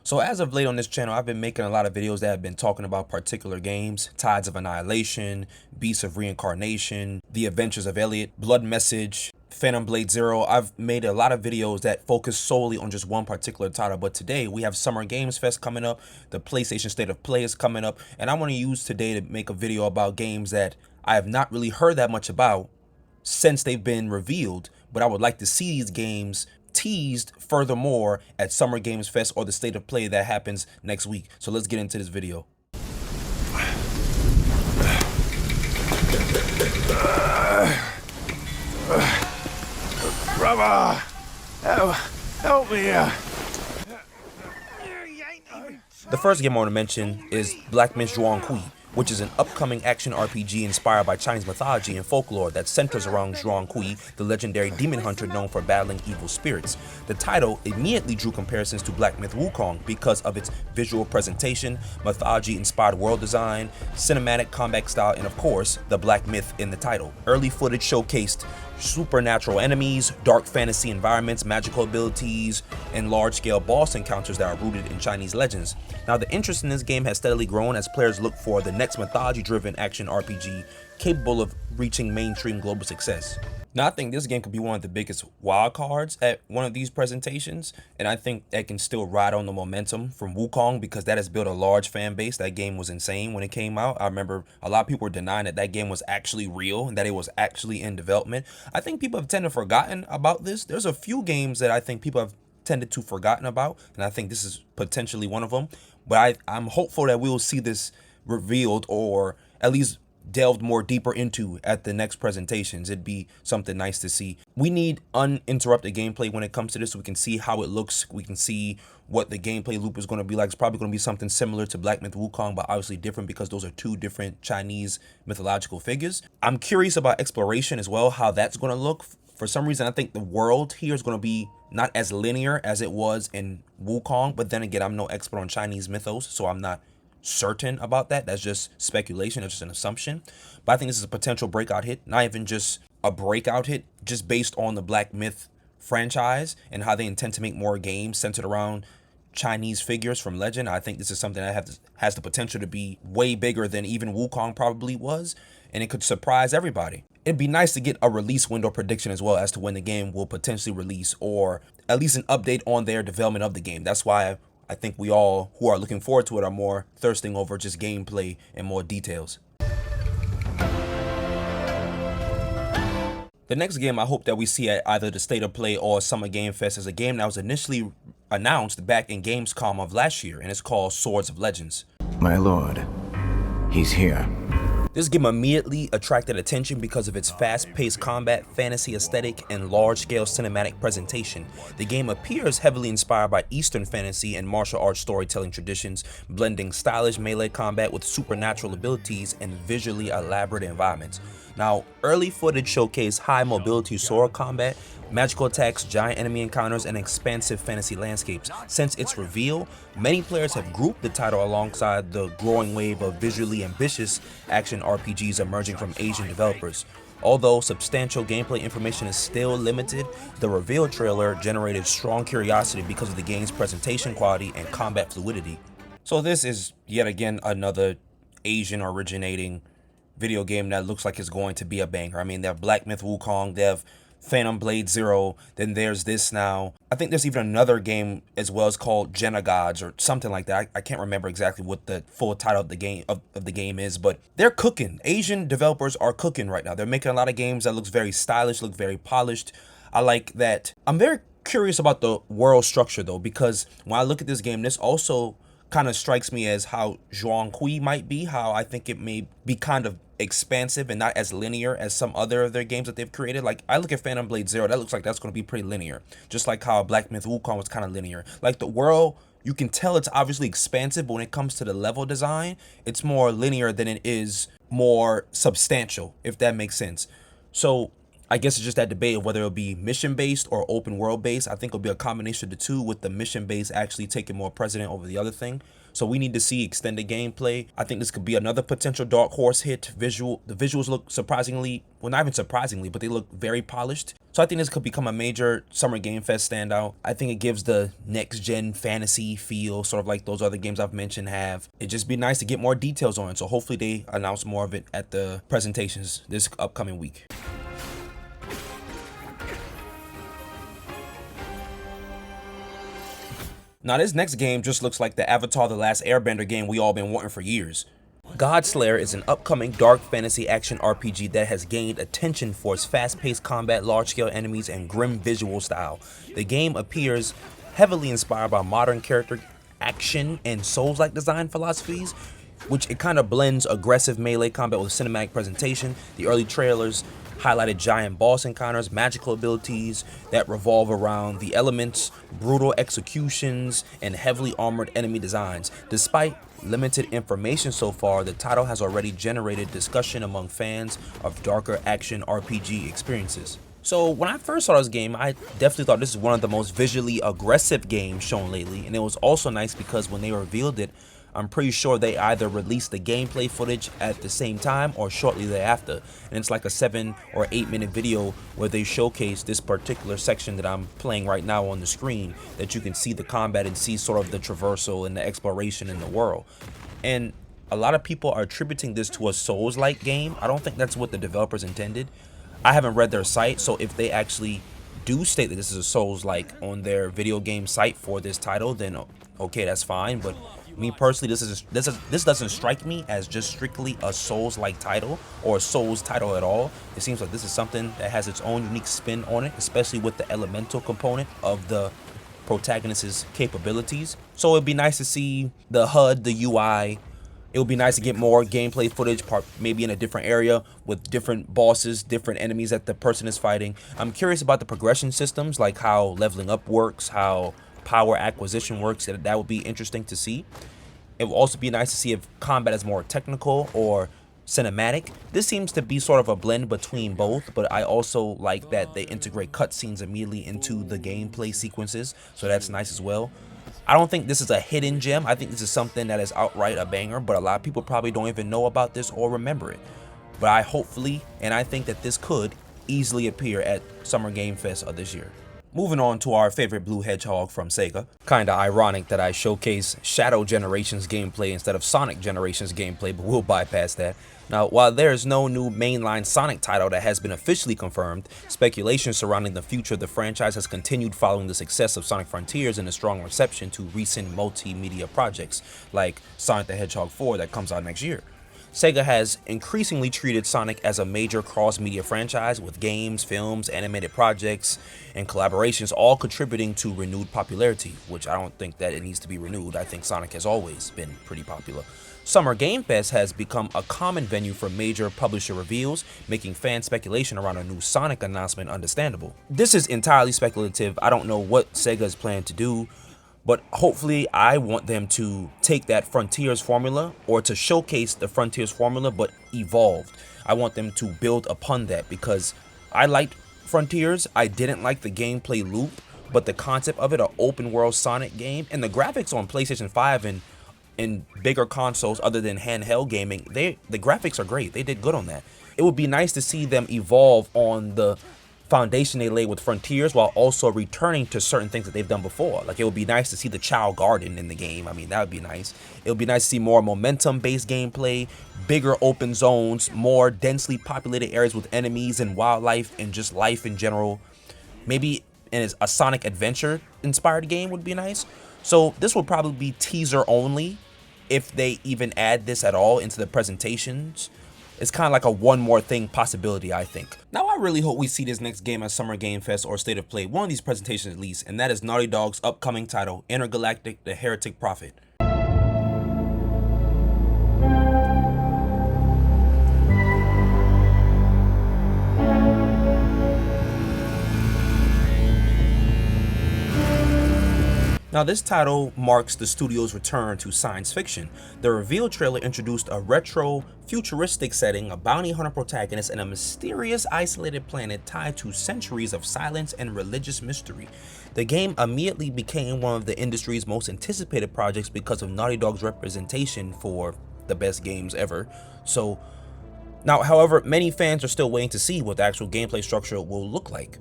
So as of late on this channel, I've been making a lot of videos that have been talking about particular games: Tides of Annihilation, Beasts of Reincarnation, The Adventures of Elliot, Blood Message, Phantom Blade Zero. I've made a lot of videos that focus solely on just one particular title, but today we have Summer Games Fest coming up, the PlayStation State of Play is coming up, and I want to use today to make a video about games that I have not really heard that much about since they've been revealed, but I would like to see these games teased furthermore at Summer Games Fest or the State of Play that happens next week. So let's get into this video. Brother, help me. The first game I want to mention is Black Myth Zhuang, which is an upcoming action RPG inspired by Chinese mythology and folklore that centers around Zhong, the legendary demon hunter known for battling evil spirits. The title immediately drew comparisons to Black Myth Wukong because of its visual presentation, mythology-inspired world design, cinematic combat style, and of course, the Black Myth in the title. Early footage showcased supernatural enemies, dark fantasy environments, magical abilities, and large-scale boss encounters that are rooted in Chinese legends. Now, the interest in this game has steadily grown as players look for the next mythology-driven action RPG capable of reaching mainstream global success. Now, I think this game could be one of the biggest wild cards at one of these presentations, and I think that can still ride on the momentum from Wukong because that has built a large fan base. That game was insane when it came out. I remember a lot of people were denying that that game was actually real and that it was actually in development. I think people have tended to forgotten about this. There's a few games that I think people have tended to forgotten about, and I think this is potentially one of them. But I'm hopeful that we will see this revealed or at least delved more deeper into at the next presentations. It'd be something nice to see. We need uninterrupted gameplay when it comes to this so we can see how it looks. We can see what the gameplay loop is going to be like. It's probably going to be something similar to Black Myth Wukong, but obviously different because those are two different Chinese mythological figures. I'm curious about exploration as well, how that's going to look. For some reason, I think the world here is going to be not as linear as it was in Wukong, but then again, I'm no expert on Chinese mythos, so I'm not certain about that. That's just speculation. That's just an assumption. But I think this is a potential breakout hit, not even just a breakout hit, just based on the Black Myth franchise and how they intend to make more games centered around Chinese figures from legend. I think this is something that has the potential to be way bigger than even Wukong probably was, and it could surprise everybody. It'd be nice to get a release window prediction as well as to when the game will potentially release, or at least an update on their development of the game. That's why I think we all who are looking forward to it are more thirsting over just gameplay and more details. The next game I hope that we see at either the State of Play or Summer Game Fest is a game that was initially announced back in Gamescom of last year, and it's called Swords of Legends. My lord, he's here. This game immediately attracted attention because of its fast-paced combat, fantasy aesthetic, and large-scale cinematic presentation. The game appears heavily inspired by Eastern fantasy and martial arts storytelling traditions, blending stylish melee combat with supernatural abilities and visually elaborate environments. Now, early footage showcased high mobility sword combat, magical attacks, giant enemy encounters, and expansive fantasy landscapes. Since its reveal, many players have grouped the title alongside the growing wave of visually ambitious action RPGs emerging from Asian developers. Although substantial gameplay information is still limited, the reveal trailer generated strong curiosity because of the game's presentation quality and combat fluidity. So this is yet again another Asian originating video game that looks like it's going to be a banger. I mean, they have Black Myth Wukong, they have Phantom Blade Zero, then there's this now. I think there's even another game as well. It's called Gods or something like that. I can't remember exactly what the full title of the game is, but they're cooking. Asian developers are cooking right now. They're making a lot of games that looks very stylish, look very polished. I like that. I'm very curious about the world structure though, because when I look at this game, this also kind of strikes me as how Zhuang might be, how I think it may be kind of expansive and not as linear as some other of their games that they've created. Like, I look at Phantom Blade Zero, that looks like that's going to be pretty linear, just like how Black Myth Wukong was kind of linear. Like, the world, you can tell it's obviously expansive, but when it comes to the level design, it's more linear than it is more substantial, if that makes sense. So I guess it's just that debate of whether it'll be mission-based or open world-based. I think it'll be a combination of the two, with the mission-based actually taking more precedent over the other thing. So we need to see extended gameplay. I think this could be another potential dark horse hit. The visuals look surprisingly, well, not even surprisingly, but they look very polished. So I think this could become a major Summer Game Fest standout. I think it gives the next-gen fantasy feel, sort of like those other games I've mentioned have. It'd just be nice to get more details on it. So hopefully they announce more of it at the presentations this upcoming week. Now this next game just looks like the Avatar: The Last Airbender game we all been wanting for years. Godslayer is an upcoming dark fantasy action RPG that has gained attention for its fast-paced combat, large-scale enemies, and grim visual style. The game appears heavily inspired by modern character action and Souls-like design philosophies, which it kind of blends aggressive melee combat with cinematic presentation. The early trailers highlighted giant boss encounters, magical abilities that revolve around the elements, brutal executions, and heavily armored enemy designs. Despite limited information so far, the title has already generated discussion among fans of darker action RPG experiences. So when I first saw this game, I definitely thought this is one of the most visually aggressive games shown lately, and it was also nice because when they revealed it, I'm pretty sure they either released the gameplay footage at the same time or shortly thereafter. And it's like a 7 or 8 minute video where they showcase this particular section that I'm playing right now on the screen, that you can see the combat and see sort of the traversal and the exploration in the world. And a lot of people are attributing this to a Souls-like game. I don't think that's what the developers intended. I haven't read their site, so if they actually do state that this is a Souls-like on their video game site for this title, then okay, that's fine. But me personally, this doesn't strike me as just strictly a Souls-like title or a Souls title at all. It seems like this is something that has its own unique spin on it, especially with the elemental component of the protagonist's capabilities. So it'd be nice to see the HUD, the UI. It would be nice to get more gameplay footage, maybe in a different area with different bosses, different enemies that the person is fighting. I'm curious about the progression systems, like how leveling up works, how power acquisition works. That would be interesting to see. It would also be nice to see if combat is more technical or cinematic. This seems to be sort of a blend between both, but I also like that they integrate cutscenes immediately into the gameplay sequences, so that's nice as well. I don't think this is a hidden gem. I think this is something that is outright a banger, but a lot of people probably don't even know about this or remember it. But I think that this could easily appear at Summer Game Fest of this year. Moving on to our favorite blue hedgehog from Sega. Kinda ironic that I showcase Shadow Generations gameplay instead of Sonic Generations gameplay, but we'll bypass that. Now, while there is no new mainline Sonic title that has been officially confirmed, speculation surrounding the future of the franchise has continued following the success of Sonic Frontiers and the strong reception to recent multimedia projects like Sonic the Hedgehog 4 that comes out next year. Sega has increasingly treated Sonic as a major cross-media franchise, with games, films, animated projects, and collaborations all contributing to renewed popularity, which I don't think that it needs to be renewed. I think Sonic has always been pretty popular. Summer Game Fest has become a common venue for major publisher reveals, making fan speculation around a new Sonic announcement understandable. This is entirely speculative. I don't know what Sega is planning to do, but hopefully I want them to take that Frontiers formula, or to showcase the Frontiers formula but evolved. I want them to build upon that, because I liked Frontiers. I didn't like the gameplay loop, but the concept of it, an open world Sonic game, and the graphics on PlayStation 5 and in bigger consoles other than handheld gaming, the graphics are great. They did good on that. It would be nice to see them evolve on the foundation they laid with Frontiers, while also returning to certain things that they've done before. Like, it would be nice to see the Chow Garden in the game. I mean, that would be nice. It would be nice to see more momentum-based gameplay, bigger open zones, more densely populated areas with enemies and wildlife and just life in general. Maybe a Sonic Adventure-inspired game would be nice. So this will probably be teaser only, if they even add this at all into the presentations. It's kind of like a one more thing possibility, I think. Now, I really hope we see this next game at Summer Game Fest or State of Play, one of these presentations at least, and that is Naughty Dog's upcoming title, Intergalactic: The Heretic Prophet. Now, this title marks the studio's return to science fiction. The reveal trailer introduced a retro, futuristic setting, a bounty hunter protagonist, and a mysterious, isolated planet tied to centuries of silence and religious mystery. The game immediately became one of the industry's most anticipated projects because of Naughty Dog's representation for the best games ever. Now, however, many fans are still waiting to see what the actual gameplay structure will look like.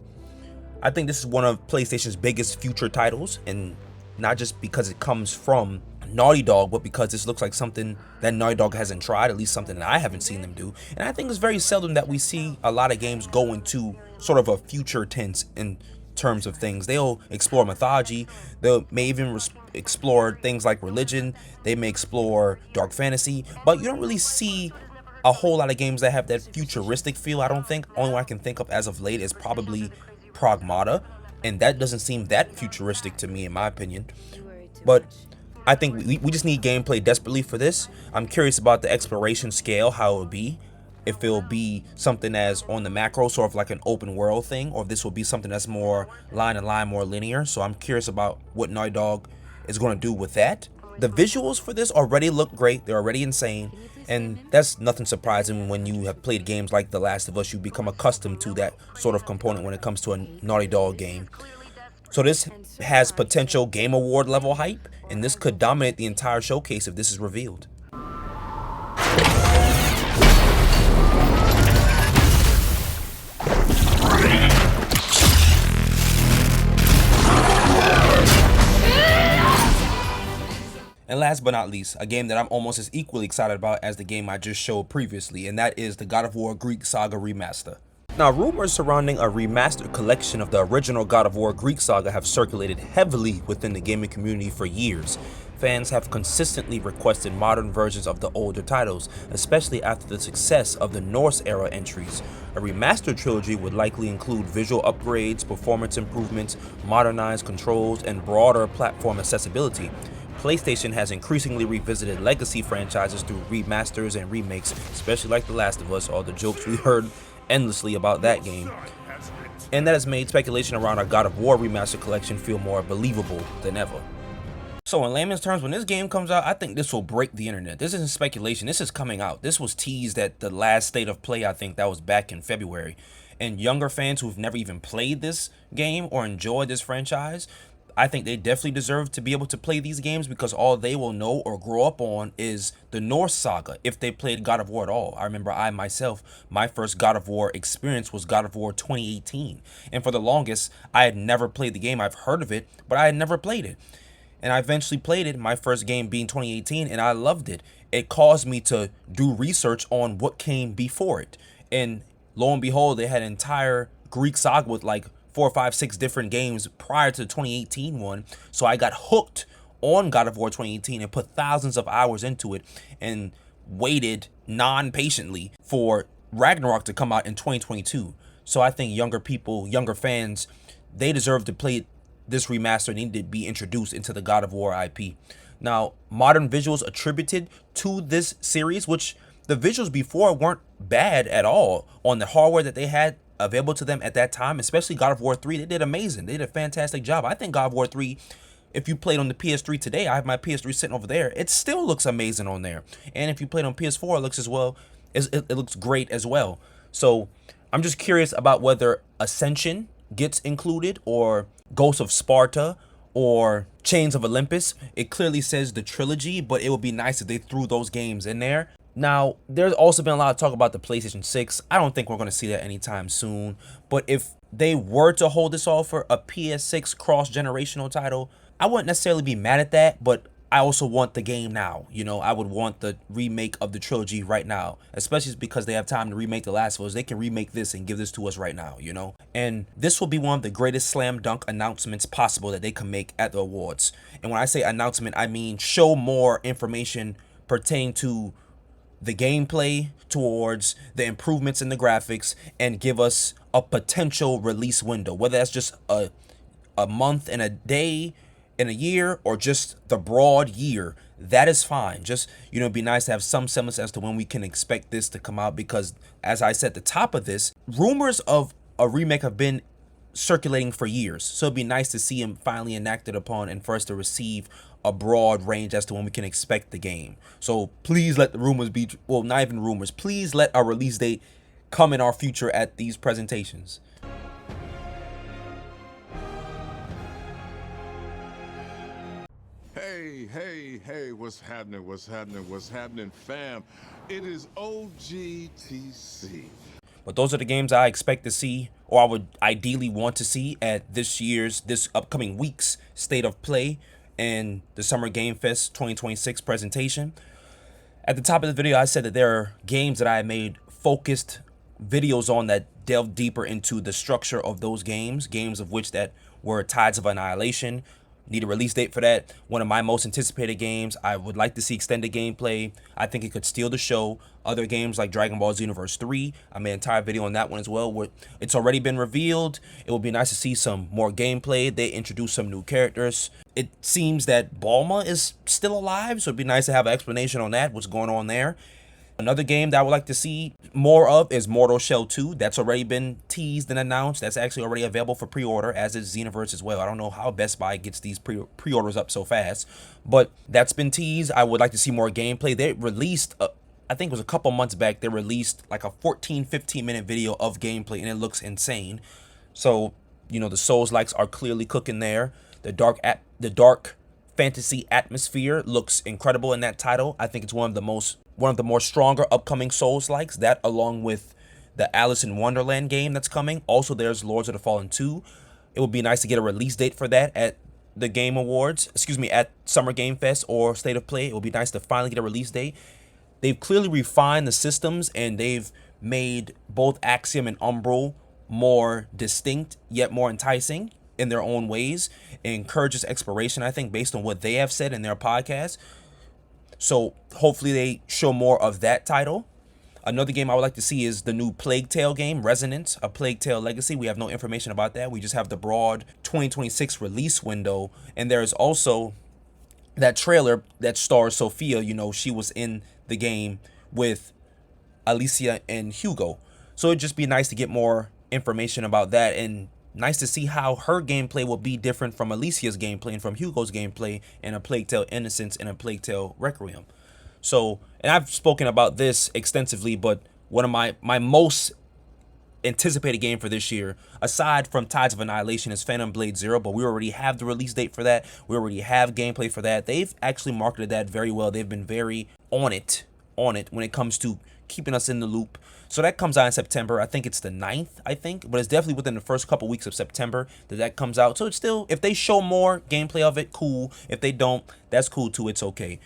I think this is one of PlayStation's biggest future titles, and not just because it comes from Naughty Dog, but because this looks like something that Naughty Dog hasn't tried, at least something that I haven't seen them do. And I think it's very seldom that we see a lot of games go into sort of a future tense in terms of things. They'll explore mythology, they may even explore things like religion, they may explore dark fantasy, but you don't really see a whole lot of games that have that futuristic feel, I don't think. Only one I can think of as of late is probably Pragmata, and that doesn't seem that futuristic to me, in my opinion. But I think we just need gameplay desperately for this. I'm curious about the exploration scale, how it will be. If it'll be something as on the macro, sort of like an open world thing, or if this will be something that's more line to line, more linear. So I'm curious about what Naughty Dog is going to do with that. The visuals for this already look great. They're already insane. And that's nothing surprising when you have played games like The Last of Us. You become accustomed to that sort of component when it comes to a Naughty Dog game. So this has potential Game Award level hype, and this could dominate the entire showcase if this is revealed. And last but not least, a game that I'm almost as equally excited about as the game I just showed previously, and that is the God of War Greek Saga Remaster. Now, rumors surrounding a remastered collection of the original God of War Greek Saga have circulated heavily within the gaming community for years. Fans have consistently requested modern versions of the older titles, especially after the success of the Norse-era entries. A remastered trilogy would likely include visual upgrades, performance improvements, modernized controls, and broader platform accessibility. PlayStation has increasingly revisited legacy franchises through remasters and remakes, especially like The Last of Us, all the jokes we heard endlessly about that game. And that has made speculation around our God of War Remaster collection feel more believable than ever. So in layman's terms, when this game comes out, I think this will break the internet. This isn't speculation, this is coming out. This was teased at the last State of Play, I think that was back in February. And younger fans who've never even played this game or enjoyed this franchise, I think they definitely deserve to be able to play these games because all they will know or grow up on is the Norse saga, if they played God of War at all. I remember my first God of War experience was God of War 2018. And for the longest, I had never played the game. I've heard of it, but I had never played it. And I eventually played it, my first game being 2018, and I loved it. It caused me to do research on what came before it. And lo and behold, they had an entire Greek saga with like 4, 5, 6 different games prior to the 2018 one. So I got hooked on God of War 2018 and put thousands of hours into it and waited non-patiently for Ragnarok to come out in 2022. So I think younger people, younger fans, they deserve to play this remaster, need to be introduced into the God of War IP. Now, modern visuals attributed to this series, which the visuals before weren't bad at all on the hardware that they had available to them at that time, especially God of War 3. They did amazing. They did a fantastic job. I think God of War 3, if you played on the PS3 today, I have my PS3 sitting over there, it still looks amazing on there. And if you played on PS4, it looks as well. It looks great as well. So I'm just curious about whether Ascension gets included or Ghost of Sparta or Chains of Olympus. It clearly says the trilogy, but it would be nice if they threw those games in there. Now, there's also been a lot of talk about the PlayStation 6. I don't think we're going to see that anytime soon. But if they were to hold this off for a PS6 cross-generational title, I wouldn't necessarily be mad at that, but I also want the game now. You know, I would want the remake of the trilogy right now, especially because they have time to remake The Last of Us. They can remake this and give this to us right now, you know? And this will be one of the greatest slam dunk announcements possible that they can make at the awards. And when I say announcement, I mean show more information pertaining to the gameplay, towards the improvements in the graphics, and give us a potential release window, whether that's just a month and a day in a year or just the broad year. That is fine. Just, you know, it'd be nice to have some semblance as to when we can expect this to come out, because as I said at the top of this, rumors of a remake have been circulating for years. So it'd be nice to see him finally enacted upon and for us to receive a broad range as to when we can expect the game. So please let the rumors be, well, not even rumors, please let our release date come in our future at these presentations. Hey, what's happening, fam? It is OGTC. But those are the games I expect to see, or I would ideally want to see at this upcoming week's State of Play and the Summer Game Fest 2026 presentation. At the top of the video, I said that there are games that I made focused videos on that delve deeper into the structure of those games of which that were Tides of Annihilation. Need a release date for that. One of my most anticipated games. I would like to see extended gameplay. I think it could steal the show. Other games like Dragon Ball Xenoverse 3. I made an entire video on that one as well. It's already been revealed. It would be nice to see some more gameplay. They introduced some new characters. It seems that Bulma is still alive, so it'd be nice to have an explanation on that, what's going on there. Another game that I would like to see more of is Mortal Shell 2. That's already been teased and announced. That's actually already available for pre-order, as is Xenoverse as well. I don't know how Best Buy gets these pre-orders up so fast, but that's been teased. I would like to see more gameplay. They released, I think it was a couple months back, they released like a 15 minute video of gameplay, and it looks insane. So, you know, the Souls-likes are clearly cooking there. The dark fantasy atmosphere looks incredible in that title. I think it's one of the more stronger upcoming Souls-likes. That, along with the Alice in Wonderland game that's coming. Also, there's Lords of the Fallen 2. It would be nice to get a release date for that at the Game Awards, at Summer Game Fest or State of Play. It would be nice to finally get a release date. They've clearly refined the systems, and they've made both Axiom and Umbral more distinct yet more enticing in their own ways. It encourages exploration, I think, based on what they have said in their podcast. So hopefully they show more of that title. Another game I would like to see is the new Plague Tale game, Resonance, A Plague Tale Legacy. We have no information about that. We just have the broad 2026 release window. And there is also that trailer that stars Sophia. You know, she was in the game with Alicia and Hugo. So it'd just be nice to get more information about that, and nice to see how her gameplay will be different from Alicia's gameplay and from Hugo's gameplay in A Plague Tale Innocence and A Plague Tale Requiem. So, and I've spoken about this extensively, but one of my most anticipated game for this year, aside from Tides of Annihilation, is Phantom Blade Zero, but we already have the release date for that. We already have gameplay for that. They've actually marketed that very well. They've been very on it when it comes to keeping us in the loop. So that comes out in September. I think it's the 9th, but it's definitely within the first couple weeks of September that comes out. So it's still, if they show more gameplay of it, cool. If they don't, that's cool too. It's okay.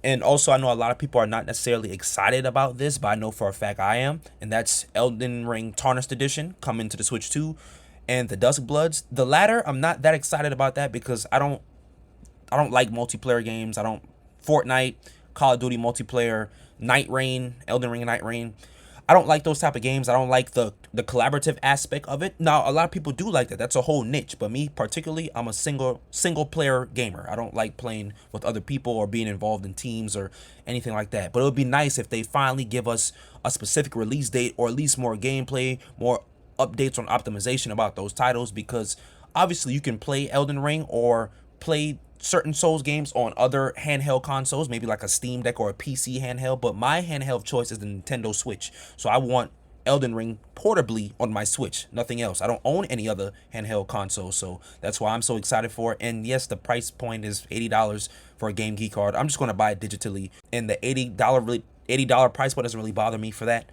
And also, I know a lot of people are not necessarily excited about this, but I know for a fact I am. And that's Elden Ring Tarnished Edition coming to the Switch 2 and the Dusk Bloods. The latter, I'm not that excited about that because I don't like multiplayer games. Fortnite, Call of Duty multiplayer, Night Rain, Elden Ring Night Rain. I don't like those type of games. I don't like the collaborative aspect of it. Now, a lot of people do like that. That's a whole niche. But me particularly, I'm a single player gamer. I don't like playing with other people or being involved in teams or anything like that. But it would be nice if they finally give us a specific release date, or at least more gameplay, more updates on optimization about those titles, because obviously you can play Elden Ring or play certain Souls games on other handheld consoles, maybe like a Steam Deck or a PC handheld, but my handheld of choice is the Nintendo Switch. So I want Elden Ring portably on my Switch, nothing else. I don't own any other handheld console, so that's why I'm so excited for it. And yes, the price point is $80 for a Game Geek card. I'm just going to buy it digitally, and the $80 price point doesn't really bother me for that,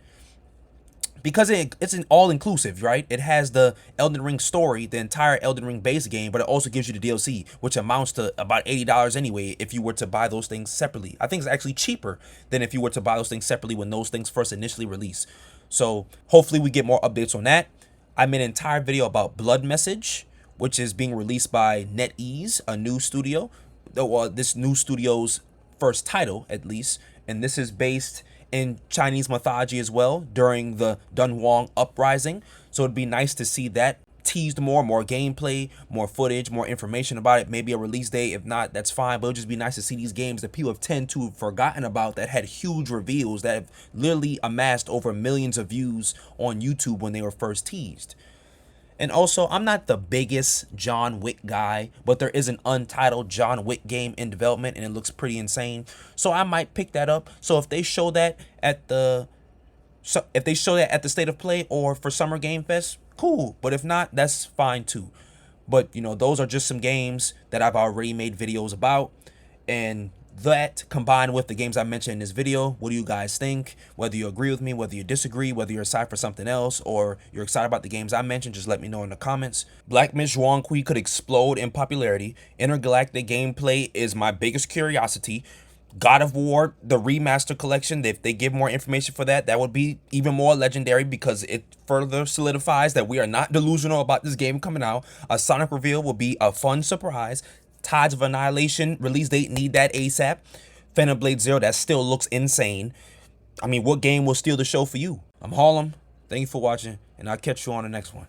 because it's an all-inclusive, right? It has the Elden Ring story, the entire Elden Ring base game, but it also gives you the DLC, which amounts to about $80 anyway if you were to buy those things separately. I think it's actually cheaper than if you were to buy those things separately when those things first initially released. So hopefully we get more updates on that. I made an entire video about Blood Message, which is being released by NetEase, a new studio. Well, this new studio's first title, at least, and this is based in Chinese mythology as well during the Dunhuang uprising. So it'd be nice to see that teased more gameplay, more footage, more information about it, maybe a release date. If not, that's fine, but it'd just be nice to see these games that people have tend to have forgotten about, that had huge reveals, that have literally amassed over millions of views on YouTube when they were first teased. And also, I'm not the biggest John Wick guy, but there is an untitled John Wick game in development and it looks pretty insane. So I might pick that up. So if they show that at the State of Play or for Summer Game Fest, cool. But if not, that's fine too. But you know, those are just some games that I've already made videos about, and that combined with the games I mentioned in this video, what do you guys think? Whether you agree with me, whether you disagree, whether you're excited for something else, or you're excited about the games I mentioned, just let me know in the comments. Black Myth Zhuang Kui could explode in popularity. Intergalactic gameplay is my biggest curiosity. God of War, the remaster collection, if they give more information for that, that would be even more legendary because it further solidifies that we are not delusional about this game coming out. A Sonic reveal will be a fun surprise. Tides of Annihilation release date, need that ASAP. Phantom Blade Zero, that still looks insane. I mean, what game will steal the show for you? I'm Harlem. Thank you for watching, and I'll catch you on the next one.